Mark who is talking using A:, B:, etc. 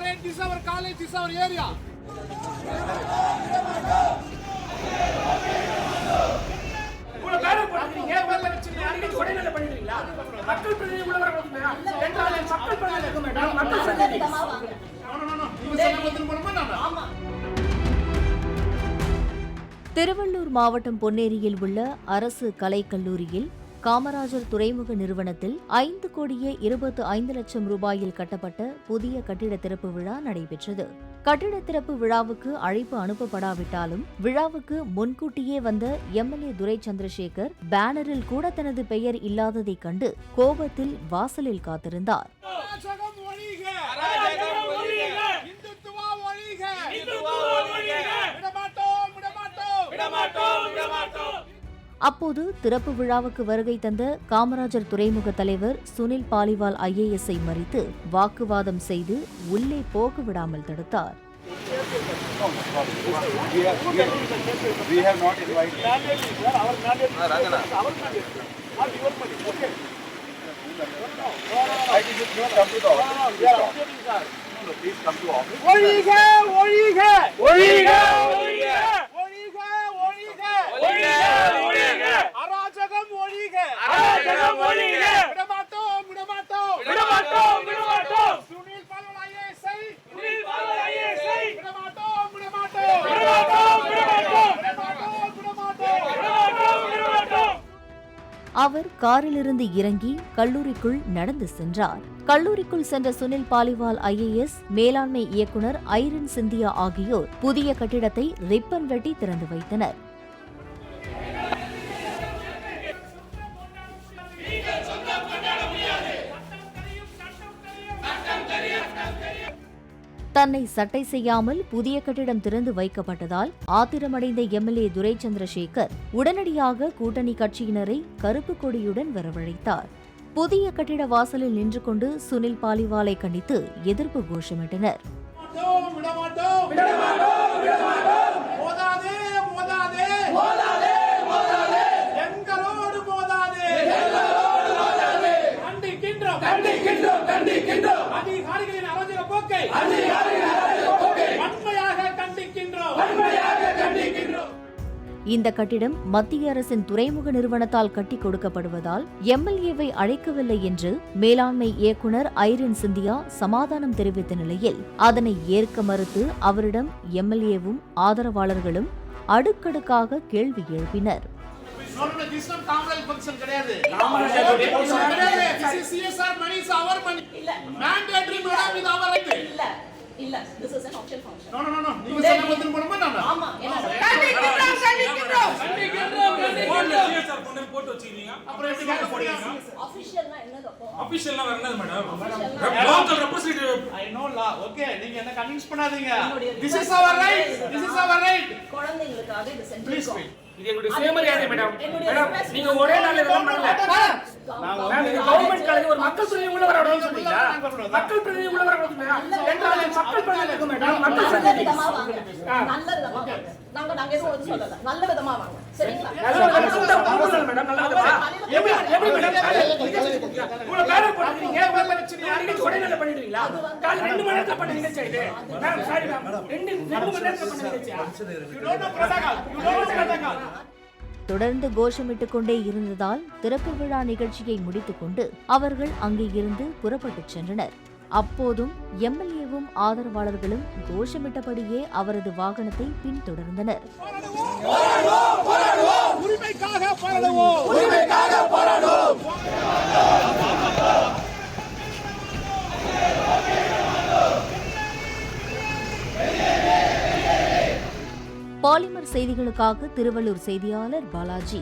A: college, this is our college, this is our area.
B: Tiruvallur மாவட்டம் பொன்னேரியில் உள்ள அரசு கலைக்கல்லூரியில் காமராஜர் துறைமுக நிறுவனத்தில் 5,25,00,000 ரூபாயில் கட்டப்பட்ட புதிய கட்டிட திறப்பு விழா நடைபெற்றது. கட்டிட திறப்பு விழாவுக்கு அழைப்பு அனுப்பப்படாவிட்டாலும் விழாவுக்கு முன்கூட்டியே வந்த எம்எல்ஏ துரை சந்திரசேகர் பேனரில் கூட தனது பெயர் இல்லாததைக் கண்டு கோபத்தில் வாசலில் காத்திருந்தார். அப்போது திறப்பு விழாவுக்கு வருகை தந்த காமராஜர் துறைமுக தலைவர் சுனில் பாலிவால் IAS-ஐ மறித்து வாக்குவாதம் செய்து உள்ளே போக விடாமல் தடுத்தார். அவர் காரிலிருந்து இறங்கி கல்லூரிக்குள் நடந்து சென்றார். கல்லூரிக்குள் சென்ற சுனில் பாலிவால் IAS, மேலாண்மை இயக்குனர் ஐரின் சிந்தியா ஆகியோர் புதிய கட்டிடத்தை ரிப்பன் வெட்டி திறந்து வைத்தனர். தன்னை சட்டை செய்யாமல் புதிய கட்டிடம் திறந்து வைக்கப்பட்டதால் ஆத்திரமடைந்த எம்எல்ஏ துரை சந்திரசேகர் உடனடியாக கூட்டணி கட்சியினரை கருப்பு கொடியுடன் வரவழைத்தார். புதிய கட்டிட வாசலில் நின்று கொண்டு சுனில் பாலிவாலை கண்டித்து எதிர்ப்பு கோஷமிட்டனர். இந்த கட்டிடம் மத்திய அரசின் துறைமுக நிறுவனத்தால் கட்டிக் கொடுக்கப்படுவதால் எம்எல்ஏவை அழைக்கவில்லை என்று மேலாண்மை இயக்குனர் ஐரின் சிந்தியா சமாதானம் தெரிவித்த நிலையில் அதனை ஏற்க மறுத்து அவரிடம் எம்எல்ஏவும் ஆதரவாளர்களும் அடுக்கடுக்காக கேள்வி எழுப்பினர்.
C: இல்ல, this is an official function.
A: No. நீங்க சொன்ன பத்தின போடுமா நான்?
C: ஆமா.
A: சார் பொண்ணு போட்டு வச்சிருக்கீங்க. அப்புறம் எப்படி கேட்க போறீங்க?
C: ஆபீஷியல்னா என்னது அப்போ?
A: ஆபீஷியல்னா வரணும் madam. Local representative. I know law. Okay, நீங்க என்ன கன்வின்ஸ் பண்ணாதீங்க. This is our right. This is our right.
C: குழந்தைகளுக்காக இது சென்ட்ரல்
D: இது எங்களுடைய சுயமரியாதை மேடம். மேடம் நீங்க ஒரே நாள்ல இதெல்லாம் பண்ணல. நாங்க கவர்மெண்ட் காலேஜ் ஒரு மக்கள் பிரதிநிதி உள்ள வரணும் சொல்றீங்களா? மக்கள் பிரதிநிதி உள்ள வரணும் என்றால் மக்கள் பிரதிநிதி மேடம். மக்கள் பிரதிநிதி
C: நல்ல விதமா நாங்க எதுவும் சொல்லல. நல்ல விதமா வாங்க. சரிங்களா?
D: மேடம் நல்ல விதமா. எப்படி மேடம்? உங்க பேனர் போடுறீங்க. உங்க பிரச்சனை யாருக்கு உடனே பண்ணிடுவீங்களா? கால் 2 மணி நேரத்துல பண்ண நிகழ்ச்சி இது. Madam sorry ma'am. 2 மணி நேரத்துல பண்ண நிகழ்ச்சி.
A: You don't know protocol. You don't know protocol.
B: தொடர்ந்து கோஷமிட்டுக் கொண்டே இருந்ததால் திறப்பு விழா நிகழ்ச்சியை முடித்துக் கொண்டு அவர்கள் அங்கே இருந்து புறப்பட்டுச் சென்றனர். அப்போதும் எம்எல்ஏவும் ஆதரவாளர்களும் கோஷமிட்டபடியே அவரது வாகனத்தை பின்தொடர்ந்தனர். பாலிமர் செய்திகளுக்காக திருவள்ளூர் செய்தியாளர் பாலாஜி.